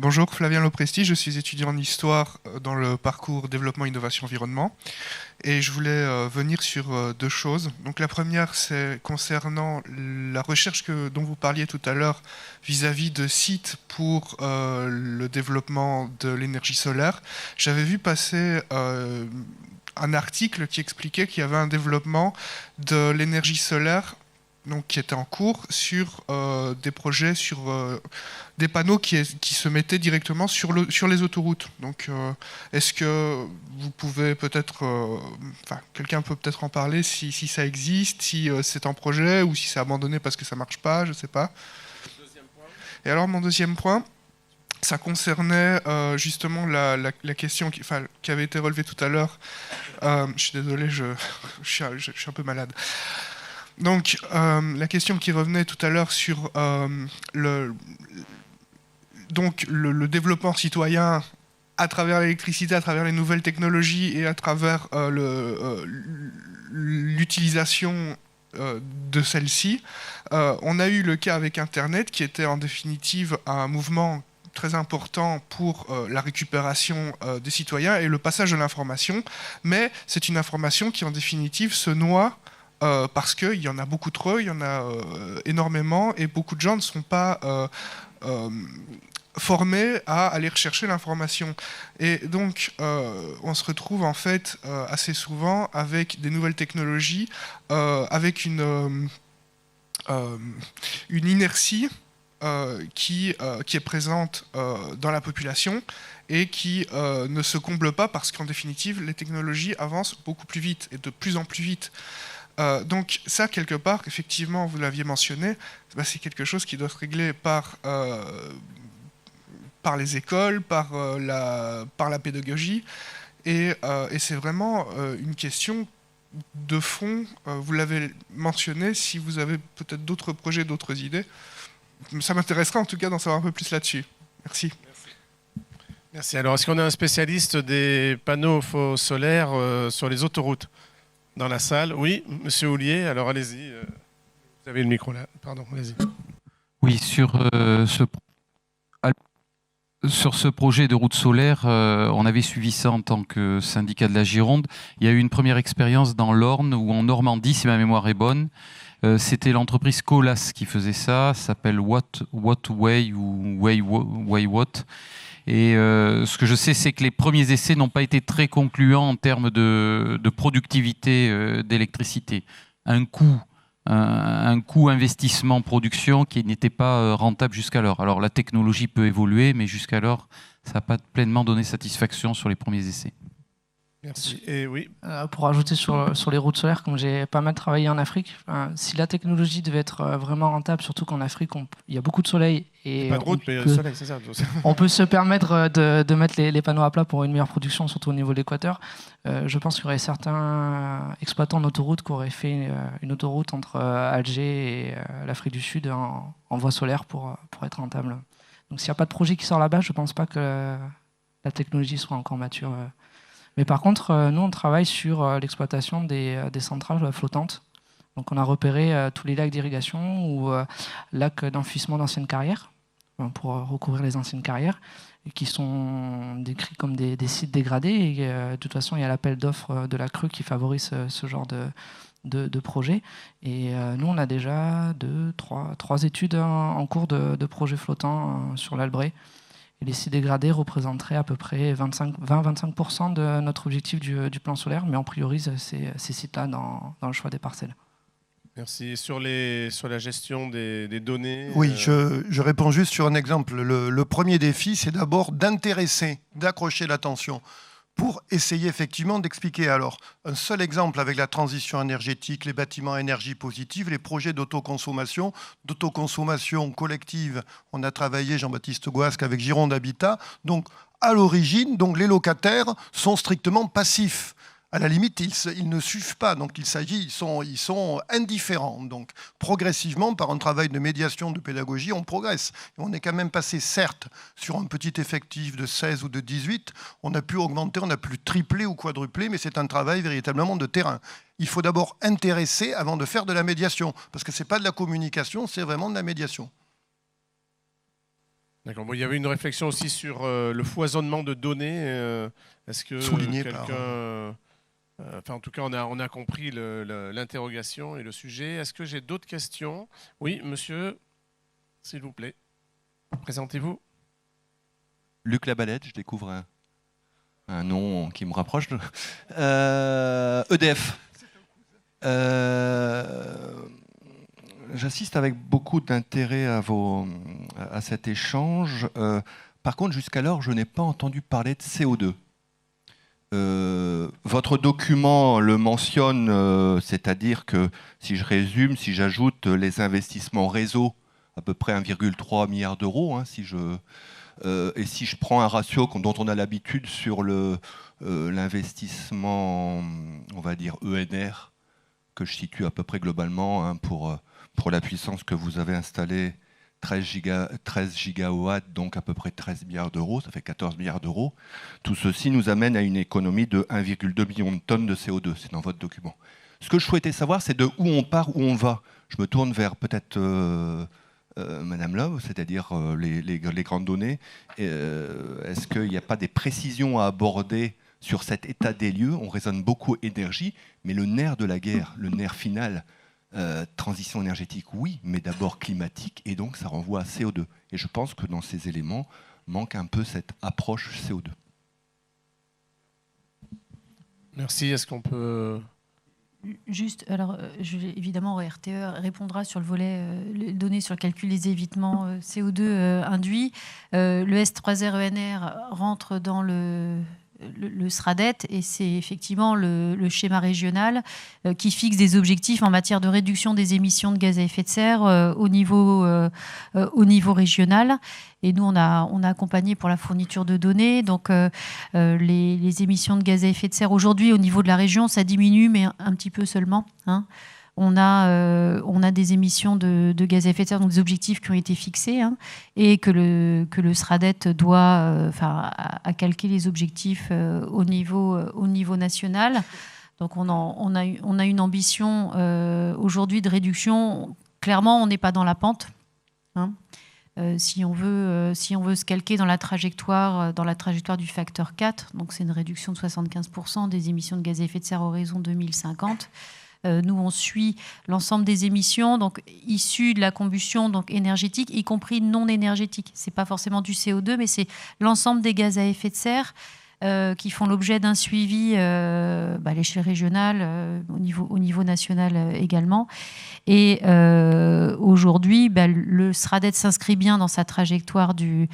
Bonjour, Flavien Lopresti, je suis étudiant en histoire dans le parcours développement, innovation, environnement. Et je voulais venir sur deux choses. Donc la première, c'est concernant la recherche dont vous parliez tout à l'heure vis-à-vis de sites pour le développement de l'énergie solaire. J'avais vu passer un article qui expliquait qu'il y avait un développement de l'énergie solaire donc, qui était en cours sur des projets, sur des panneaux qui se mettaient directement sur les autoroutes. Donc, est-ce que vous pouvez peut-être, quelqu'un peut peut-être en parler si ça existe, si c'est en projet ou si c'est abandonné parce que ça marche pas, je sais pas. Et alors, mon deuxième point, ça concernait justement la question qui avait été relevée tout à l'heure. Je suis désolé, je suis un peu malade. Donc, la question qui revenait tout à l'heure sur le développement citoyen à travers l'électricité, à travers les nouvelles technologies et à travers l'utilisation de celle-ci. On a eu le cas avec Internet qui était en définitive un mouvement très important pour la récupération des citoyens et le passage de l'information, mais c'est une information qui en définitive se noie parce qu'il y en a beaucoup trop, il y en a énormément et beaucoup de gens ne sont pas formés à aller rechercher l'information. Et donc, on se retrouve en fait assez souvent avec des nouvelles technologies, avec une inertie qui est présente dans la population et qui ne se comble pas parce qu'en définitive, les technologies avancent beaucoup plus vite et de plus en plus vite. Donc ça, quelque part, effectivement, vous l'aviez mentionné, c'est quelque chose qui doit se régler par les écoles, par la pédagogie, et c'est vraiment une question de fond. Vous l'avez mentionné, si vous avez peut-être d'autres projets, d'autres idées, ça m'intéresserait en tout cas d'en savoir un peu plus là-dessus. Merci. Merci. Alors, est-ce qu'on a un spécialiste des panneaux faux solaires sur les autoroutes dans la salle? Oui, Monsieur Houllier, alors allez-y. Vous avez le micro là. Pardon, allez-y. Oui, sur ce projet de route solaire, on avait suivi ça en tant que syndicat de la Gironde. Il y a eu une première expérience dans l'Orne ou en Normandie, si ma mémoire est bonne. C'était l'entreprise Colas qui faisait ça. Ça s'appelle Wattway ou Watt. Et ce que je sais, c'est que les premiers essais n'ont pas été très concluants en termes de productivité d'électricité. Un coût investissement production qui n'était pas rentable jusqu'alors. Alors la technologie peut évoluer, mais jusqu'alors, ça n'a pas pleinement donné satisfaction sur les premiers essais. Merci. Et oui. Pour ajouter sur les routes solaires, comme j'ai pas mal travaillé en Afrique, si la technologie devait être vraiment rentable, surtout qu'en Afrique, il y a beaucoup de soleil. Et pas de route, mais le soleil, c'est ça. On peut se permettre de mettre les panneaux à plat pour une meilleure production, surtout au niveau de l'équateur. Je pense qu'il y aurait certains exploitants d'autoroutes qui auraient fait une autoroute entre Alger et l'Afrique du Sud en voie solaire pour être rentable. Donc s'il n'y a pas de projet qui sort là-bas, je ne pense pas que la technologie soit encore mature. Mais par contre, nous, on travaille sur l'exploitation des centrales flottantes. Donc, on a repéré tous les lacs d'irrigation ou lacs d'enfouissement d'anciennes carrières, pour recouvrir les anciennes carrières, et qui sont décrits comme des sites dégradés. Et de toute façon, il y a l'appel d'offres de la Creux qui favorise ce genre de projet. Et nous, on a déjà trois études en cours de projets flottants sur l'Albret. Et les sites dégradés représenteraient à peu près 20-25% de notre objectif du plan solaire, mais on priorise ces sites-là dans le choix des parcelles. Merci. Et sur la gestion des données. Oui, je réponds juste sur un exemple. Le premier défi, c'est d'abord d'intéresser, d'accrocher l'attention pour essayer effectivement d'expliquer. Alors, un seul exemple avec la transition énergétique, les bâtiments à énergie positive, les projets d'autoconsommation collective. On a travaillé, Jean-Baptiste Gouasque, avec Gironde Habitat. Donc, à l'origine, les locataires sont strictement passifs. À la limite, ils ne suivent pas. Donc, ils sont indifférents. Donc, progressivement, par un travail de médiation, de pédagogie, on progresse. Et on est quand même passé, certes, sur un petit effectif de 16 ou de 18. On a pu augmenter, on a pu tripler ou quadrupler, mais c'est un travail véritablement de terrain. Il faut d'abord intéresser avant de faire de la médiation. Parce que ce n'est pas de la communication, c'est vraiment de la médiation. D'accord. Bon, il y avait une réflexion aussi sur le foisonnement de données. Est-ce que Souligné quelqu'un... en tout cas, on a compris l'interrogation et le sujet. Est-ce que j'ai d'autres questions? Oui, monsieur, s'il vous plaît. Présentez-vous. Luc Labalette, je découvre un nom qui me rapproche. EDF. J'assiste avec beaucoup d'intérêt à cet échange. Par contre, jusqu'alors, je n'ai pas entendu parler de CO2. Votre document le mentionne, c'est-à-dire que, si je résume, si j'ajoute les investissements réseau, à peu près 1,3 milliard d'euros, hein, et si je prends un ratio dont on a l'habitude sur l'investissement, on va dire ENR, que je situe à peu près globalement, hein, pour la puissance que vous avez installée, 13 gigawatts, donc à peu près 13 milliards d'euros, ça fait 14 milliards d'euros. Tout ceci nous amène à une économie de 1,2 million de tonnes de CO2, c'est dans votre document. Ce que je souhaitais savoir, c'est de où on part, où on va. Je me tourne vers peut-être Madame Love, c'est-à-dire les grandes données. Est-ce qu'il n'y a pas des précisions à aborder sur cet état des lieux? On raisonne beaucoup énergie, mais le nerf de la guerre, le nerf final, transition énergétique, oui, mais d'abord climatique, et donc ça renvoie à CO2. Et je pense que dans ces éléments, manque un peu cette approche CO2. Merci. Est-ce qu'on peut... Juste, alors, évidemment, RTE répondra sur le volet les données sur le calcul des évitements CO2 induits. Le S3RENR rentre dans le SRADET, et c'est effectivement le schéma régional qui fixe des objectifs en matière de réduction des émissions de gaz à effet de serre au niveau régional. Et nous, on a accompagné pour la fourniture de données. Donc, les émissions de gaz à effet de serre aujourd'hui, au niveau de la région, ça diminue, mais un petit peu seulement, hein. On a des émissions de gaz à effet de serre, donc des objectifs qui ont été fixés, hein, et que le SRADET doit à calquer les objectifs au niveau national. Donc on a une ambition aujourd'hui de réduction. Clairement, on n'est pas dans la pente, hein. Si on veut se calquer dans la trajectoire du facteur 4, donc c'est une réduction de 75% des émissions de gaz à effet de serre à horizon 2050. Nous, on suit l'ensemble des émissions donc, issues de la combustion donc, énergétique, y compris non énergétique. Ce n'est pas forcément du CO2, mais c'est l'ensemble des gaz à effet de serre qui font l'objet d'un suivi à l'échelle régionale, au niveau national également. Et aujourd'hui, le SRADET s'inscrit bien dans sa trajectoire du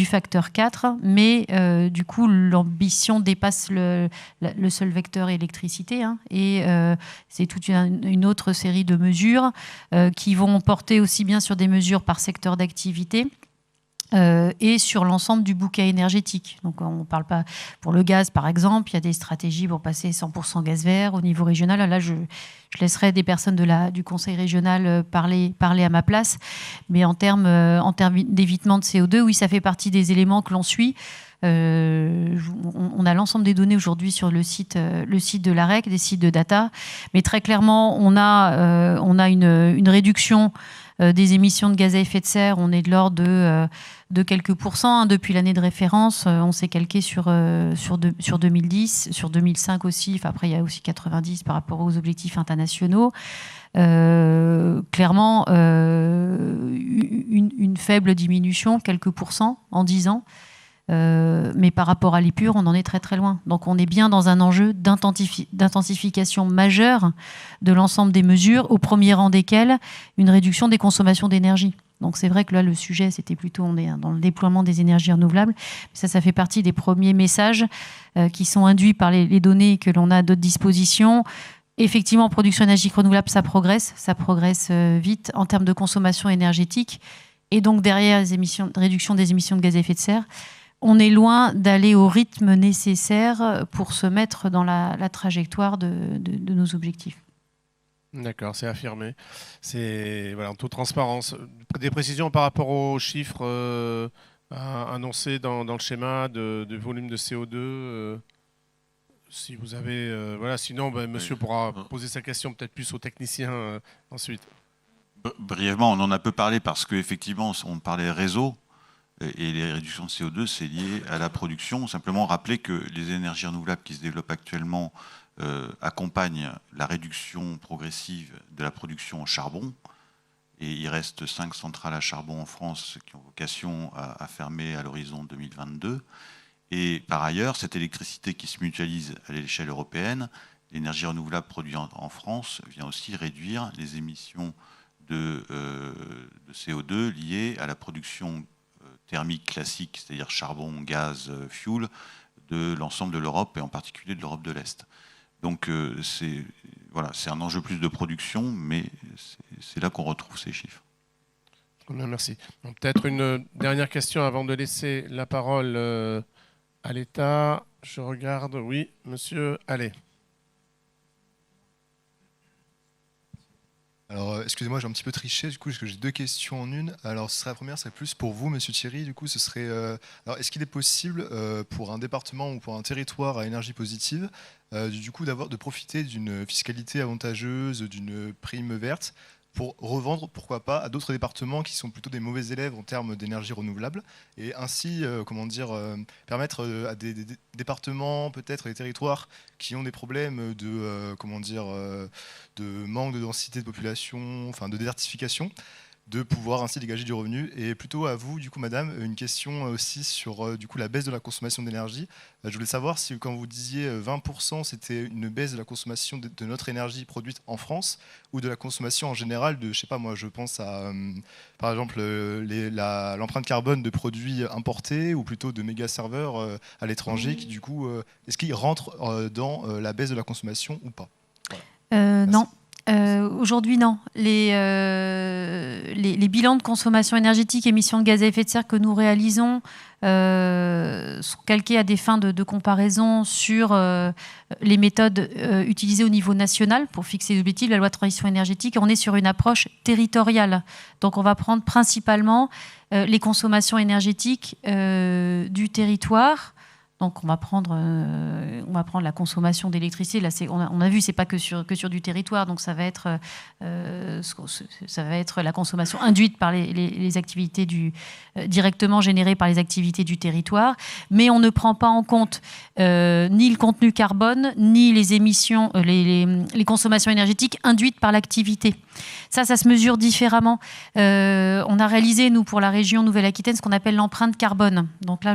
facteur 4, mais du coup, l'ambition dépasse le seul vecteur électricité, hein, et c'est toute une autre série de mesures qui vont porter aussi bien sur des mesures par secteur d'activité, et sur l'ensemble du bouquet énergétique. Donc on ne parle pas pour le gaz par exemple, il y a des stratégies pour passer 100% gaz vert au niveau régional. Là je laisserai des personnes du conseil régional parler à ma place, mais en termes d'évitement de CO2, oui, ça fait partie des éléments que l'on suit. On a l'ensemble des données aujourd'hui sur le site de l'AREC, des sites de data, mais très clairement on a une réduction des émissions de gaz à effet de serre. On est de l'ordre de quelques pourcents, hein. Depuis l'année de référence, on s'est calqué sur 2010, sur 2005 aussi. Enfin, après, il y a aussi 90 par rapport aux objectifs internationaux. Clairement, une faible diminution, quelques pourcents en 10 ans. Mais par rapport à l'IPUR, on en est très très loin. Donc on est bien dans un enjeu d'intensification majeure de l'ensemble des mesures, au premier rang desquelles une réduction des consommations d'énergie. Donc c'est vrai que là, le sujet, c'était plutôt, on est dans le déploiement des énergies renouvelables. Ça fait partie des premiers messages qui sont induits par les données que l'on a à d'autres dispositions. Effectivement, production énergique renouvelable, ça progresse vite en termes de consommation énergétique. Et donc derrière réduction des émissions de gaz à effet de serre, on est loin d'aller au rythme nécessaire pour se mettre dans la trajectoire de nos objectifs. D'accord, c'est affirmé. C'est en toute transparence. Des précisions par rapport aux chiffres annoncés dans le schéma de volume de CO2 si vous avez... sinon, monsieur pourra poser sa question peut-être plus aux techniciens ensuite. Brièvement, on en a peu parlé parce qu'effectivement, on parlait réseau. Et les réductions de CO2, c'est lié à la production. Simplement rappeler que les énergies renouvelables qui se développent actuellement accompagnent la réduction progressive de la production en charbon. Et il reste 5 centrales à charbon en France qui ont vocation à fermer à l'horizon 2022. Et par ailleurs, cette électricité qui se mutualise à l'échelle européenne, l'énergie renouvelable produite en France vient aussi réduire les émissions de CO2 liées à la production thermique classique, c'est-à-dire charbon, gaz, fuel, de l'ensemble de l'Europe et en particulier de l'Europe de l'Est. Donc c'est un enjeu plus de production, mais c'est là qu'on retrouve ces chiffres. Merci. Peut-être une dernière question avant de laisser la parole à l'État. Je regarde, oui, monsieur Allais. Alors, excusez-moi, j'ai un petit peu triché, du coup, parce que j'ai 2 questions en une. Alors, la première serait plus pour vous, monsieur Thierry, du coup, ce serait... alors, est-ce qu'il est possible, pour un département ou pour un territoire à énergie positive, du coup, de profiter d'une fiscalité avantageuse, d'une prime verte, pour revendre, pourquoi pas, à d'autres départements qui sont plutôt des mauvais élèves en termes d'énergie renouvelable, et ainsi, permettre à des départements, peut-être des territoires qui ont des problèmes de manque de densité de population, enfin de désertification, de pouvoir ainsi dégager du revenu. Et plutôt à vous, du coup, madame, une question aussi sur du coup, la baisse de la consommation d'énergie. Je voulais savoir si, quand vous disiez 20%, c'était une baisse de la consommation de notre énergie produite en France, ou de la consommation en général de, je sais pas moi, je pense à, par exemple, l'empreinte carbone de produits importés, ou plutôt de méga serveurs à l'étranger, qui du coup, est-ce qu'ils rentrent dans la baisse de la consommation ou pas? Voilà. Non. Aujourd'hui, non. Les bilans de consommation énergétique, émissions de gaz à effet de serre que nous réalisons sont calqués à des fins de comparaison sur les méthodes utilisées au niveau national pour fixer les objectifs de la loi de transition énergétique. On est sur une approche territoriale. Donc, on va prendre principalement les consommations énergétiques du territoire. Donc on va prendre la consommation d'électricité. Là, on a vu, c'est pas que sur du territoire. Donc ça va être la consommation induite par les activités directement générées par les activités du territoire. Mais on ne prend pas en compte ni le contenu carbone, ni les émissions, les consommations énergétiques induites par l'activité. Ça se mesure différemment. On a réalisé, nous, pour la région Nouvelle-Aquitaine, ce qu'on appelle l'empreinte carbone. Donc là,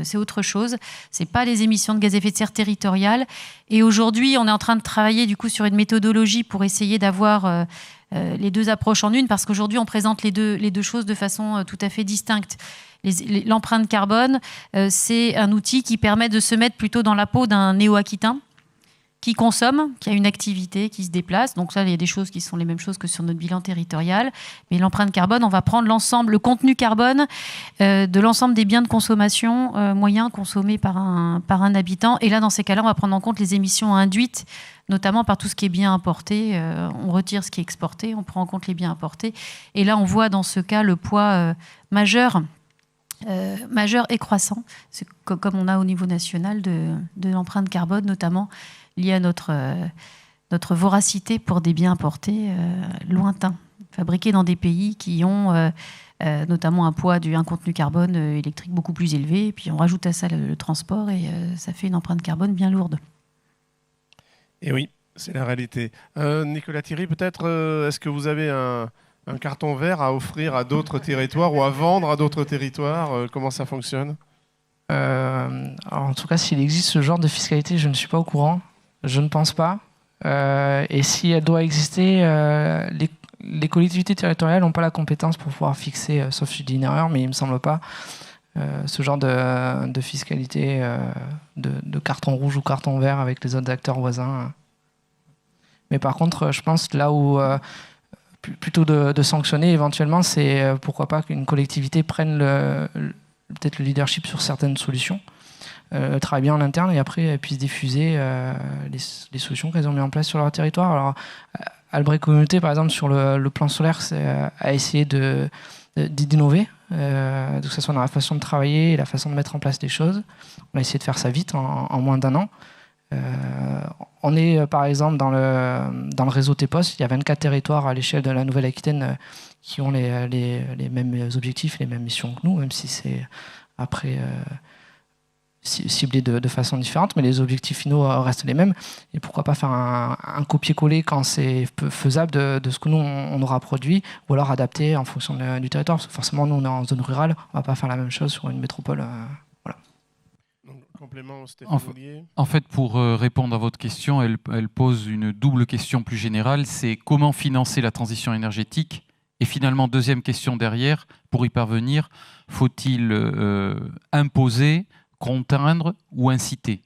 c'est autre chose. C'est pas les émissions de gaz à effet de serre territoriales. Et aujourd'hui, on est en train de travailler du coup sur une méthodologie pour essayer d'avoir les 2 approches en une, parce qu'aujourd'hui, on présente les deux choses de façon tout à fait distincte. L'empreinte carbone, c'est un outil qui permet de se mettre plutôt dans la peau d'un néo-aquitain qui consomme, qui a une activité, qui se déplace. Donc ça, il y a des choses qui sont les mêmes choses que sur notre bilan territorial. Mais l'empreinte carbone, on va prendre le contenu carbone de l'ensemble des biens de consommation moyens consommés par un habitant. Et là, dans ces cas-là, on va prendre en compte les émissions induites, notamment par tout ce qui est bien importé. On retire ce qui est exporté, on prend en compte les biens importés. Et là, on voit dans ce cas le poids majeur et croissant, comme on a au niveau national de l'empreinte carbone, notamment lié à notre voracité pour des biens importés lointains, fabriqués dans des pays qui ont notamment un contenu carbone électrique beaucoup plus élevé. Et puis on rajoute à ça le transport et ça fait une empreinte carbone bien lourde. Et oui, c'est la réalité. Nicolas Thierry, peut-être, est-ce que vous avez un carton vert à offrir à d'autres territoires ou à vendre à d'autres territoires? Comment ça fonctionne? Alors, en tout cas, s'il existe ce genre de fiscalité, je ne suis pas au courant. Je ne pense pas. Et si elle doit exister, les collectivités territoriales n'ont pas la compétence pour pouvoir fixer, sauf si je dis une erreur, mais il ne me semble pas, ce genre de fiscalité de carton rouge ou carton vert avec les autres acteurs voisins. Mais par contre, je pense là où, plutôt de sanctionner éventuellement, c'est pourquoi pas qu'une collectivité prenne peut-être le leadership sur certaines solutions. Travaillent bien en interne et après puissent diffuser les solutions qu'elles ont mis en place sur leur territoire. Alors, Albrecht Communauté, par exemple, sur le plan solaire, a essayé d'innover, que ce soit dans la façon de travailler et la façon de mettre en place les choses. On a essayé de faire ça vite, en moins d'1 an. on est par exemple dans le réseau TEPOS, il y a 24 territoires à l'échelle de la Nouvelle-Aquitaine qui ont les mêmes objectifs, les mêmes missions que nous, même si c'est après ciblé de façon différente, mais les objectifs finaux restent les mêmes. Et pourquoi pas faire un copier-coller quand c'est faisable de ce que nous, on aura produit, ou alors adapter en fonction du territoire. Parce que forcément, nous, on est en zone rurale, on ne va pas faire la même chose sur une métropole. Voilà. Donc, complément, Stéphane Houllier. En fait, pour répondre à votre question, elle pose une double question plus générale, c'est comment financer la transition énergétique? Et finalement, deuxième question derrière, pour y parvenir, faut-il imposer, contraindre ou inciter?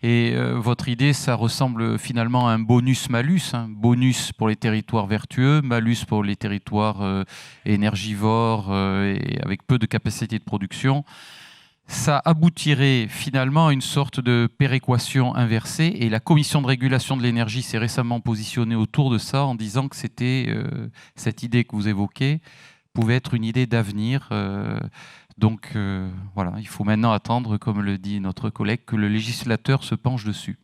Et votre idée, ça ressemble finalement à un bonus-malus, hein. Bonus pour les territoires vertueux, malus pour les territoires énergivores et avec peu de capacité de production. Ça aboutirait finalement à une sorte de péréquation inversée, et la Commission de régulation de l'énergie s'est récemment positionnée autour de ça en disant que c'était cette idée que vous évoquez pouvait être une idée d'avenir. Donc voilà, il faut maintenant attendre, comme le dit notre collègue, que le législateur se penche dessus.